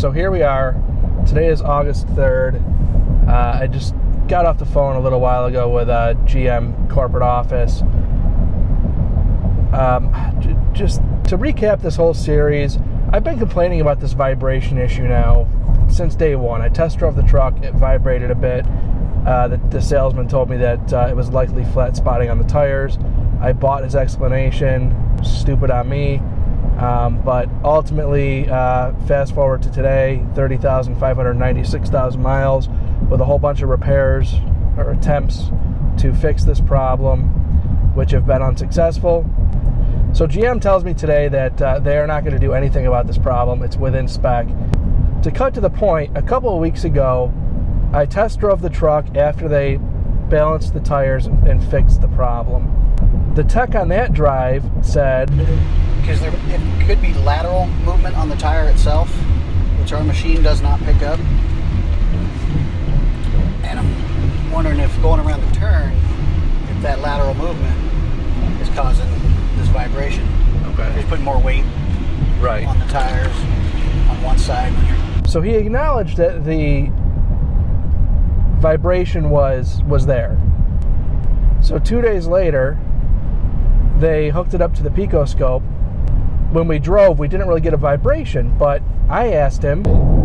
So here we are. Today is August 3rd. I just got off the phone a little while ago with a GM corporate office. Just to recap this whole series, I've been complaining about this vibration issue now since day one. I test drove the truck. It vibrated a bit. The salesman told me that it was likely flat spotting on the tires. I bought his explanation. Stupid on me. But ultimately, fast forward to today, 30,596,000 miles with a whole bunch of repairs or attempts to fix this problem, which have been unsuccessful. So GM tells me today that they are not going to do anything about this problem. It's within spec. To cut to the point, a couple of weeks ago, I test drove the truck after they balanced the tires and fixed the problem. The tech on that drive said, because it could be lateral movement on the tire itself, which our machine does not pick up. And I'm wondering if going around the turn, if that lateral movement is causing this vibration. Okay. Just putting more weight on the tires on one side. So he acknowledged that the vibration was there. So 2 days later, they hooked it up to the picoscope. When we drove, we didn't really get a vibration, but I asked him,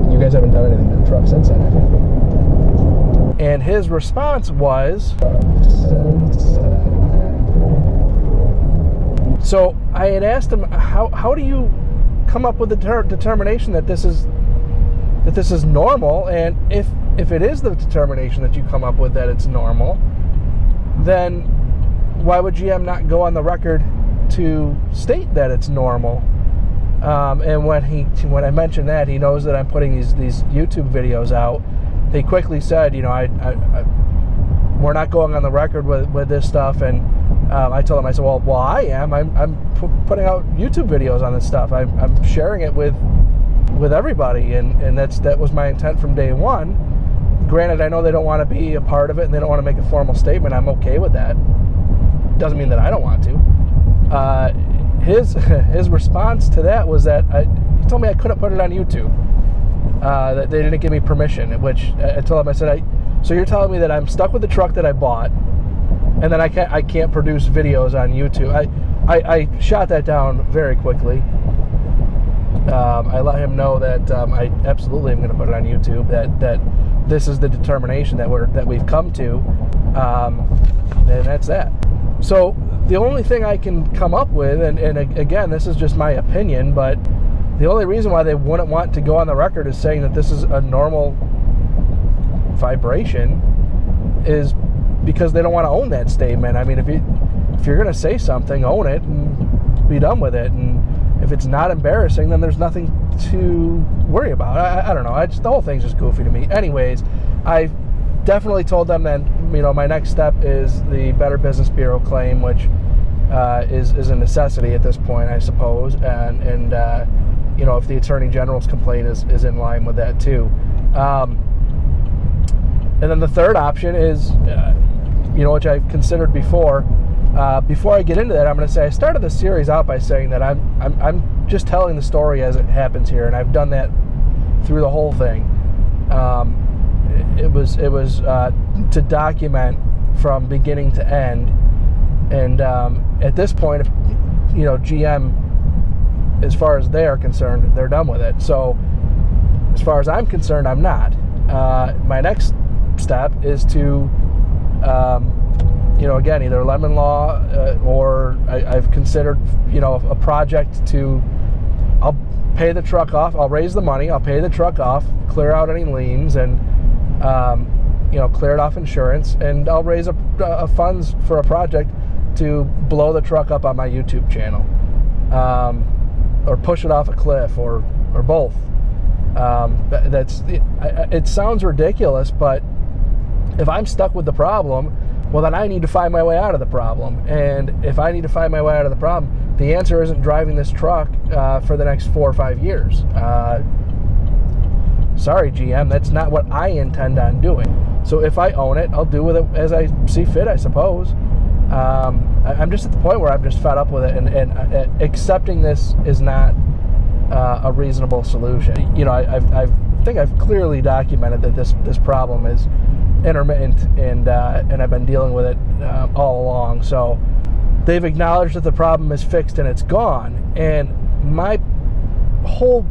"You guys haven't done anything to the truck since then, have you?" And his response was, so I had asked him, how do you come up with the determination that this is normal? And if it is the determination that you come up with that it's normal, then why would GM not go on the record to state that it's normal? And when I mentioned that, he knows that I'm putting these YouTube videos out. He quickly said, we're not going on the record with this stuff. And I told him, I said, well, I am. I'm putting out YouTube videos on this stuff. I'm sharing it with everybody, and that was my intent from day one. Granted, I know they don't want to be a part of it, and they don't want to make a formal statement. I'm okay with that. Doesn't mean that I don't want to. His response to that was that he told me I couldn't put it on YouTube. That they didn't give me permission. Which I told him, I said, so you're telling me that I'm stuck with the truck that I bought, and then I can't produce videos on YouTube? I shot that down very quickly. I let him know that I absolutely am going to put it on YouTube. That this is the determination that we've come to, and that's that. So the only thing I can come up with, and again, this is just my opinion, but the only reason why they wouldn't want to go on the record as saying that this is a normal vibration is because they don't want to own that statement. I mean, if you're going to say something, own it and be done with it. And if it's not embarrassing, then there's nothing to worry about. I don't know. The whole thing's just goofy to me. Anyways, I definitely told them that my next step is the Better Business Bureau claim, which is a necessity at this point, I suppose. And if the Attorney General's complaint is in line with that too. And then the third option is, which I've considered before. Before I get into that, I'm going to say I started the series out by saying that I'm just telling the story as it happens here, and I've done that through the whole thing. It was to document from beginning to end, and at this point, GM, as far as they are concerned, they're done with it. So, as far as I'm concerned, I'm not. My next step is to, again, either lemon law or I've considered, a project to. I'll pay the truck off. I'll raise the money. I'll pay the truck off, clear out any liens, and clear it off insurance, and I'll raise a funds for a project to blow the truck up on my YouTube channel, or push it off a cliff, or both. It sounds ridiculous, but if I'm stuck with the problem, well, then I need to find my way out of the problem. And if I need to find my way out of the problem, the answer isn't driving this truck for the next 4 or 5 years. Sorry, GM, that's not what I intend on doing. So if I own it, I'll do with it as I see fit, I suppose. I'm just at the point where I'm just fed up with it, and accepting this is not a reasonable solution. You know, I think I've clearly documented that this problem is intermittent, and I've been dealing with it all along. So they've acknowledged that the problem is fixed and it's gone. And my whole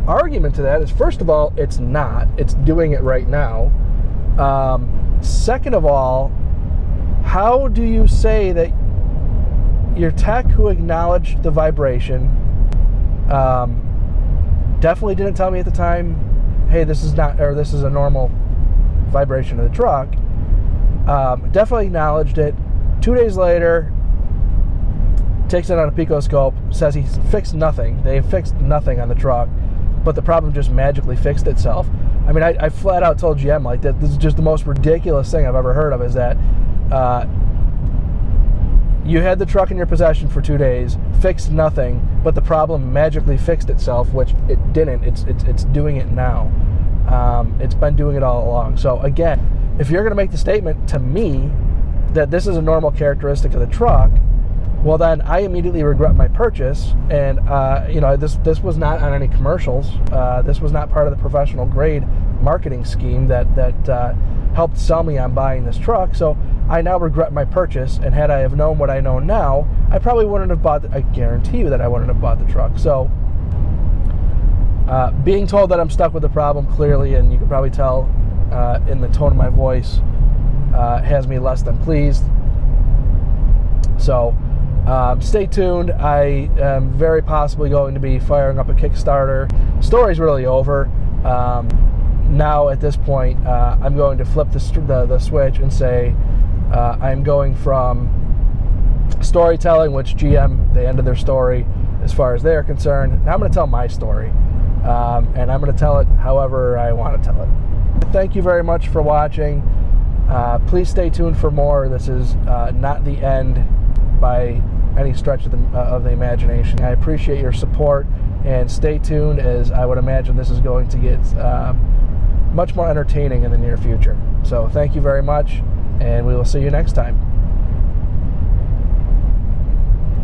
argument to that is, first of all, it's not. It's doing it right now. Second of all, how do you say that your tech who acknowledged the vibration definitely didn't tell me at the time, hey, this is a normal vibration of the truck, definitely acknowledged it. 2 days later, takes it on a picoscope, says he fixed nothing. They fixed nothing on the truck, but the problem just magically fixed itself. I mean, I flat out told GM, like, that this is just the most ridiculous thing I've ever heard of, is that you had the truck in your possession for 2 days, fixed nothing, but the problem magically fixed itself, which it didn't. It's doing it now. It's been doing it all along. So again, if you're going to make the statement to me that this is a normal characteristic of the truck, well, then I immediately regret my purchase. And you know, this was not on any commercials. This was not part of the professional grade marketing scheme that helped sell me on buying this truck. So I now regret my purchase. And had I have known what I know now, I probably wouldn't have bought. I guarantee you that I wouldn't have bought the truck. So being told that I'm stuck with the problem, clearly, and you can probably tell in the tone of my voice, has me less than pleased. So stay tuned. I am very possibly going to be firing up a Kickstarter. Story's really over. Now at this point, I'm going to flip the switch and say I'm going from storytelling, which GM, they ended their story as far as they're concerned. Now I'm going to tell my story, and I'm going to tell it however I want to tell it. Thank you very much for watching. Please stay tuned for more. This is not the end by any stretch of the imagination. I appreciate your support, and stay tuned, as I would imagine this is going to get much more entertaining in the near future. So thank you very much, and we will see you next time.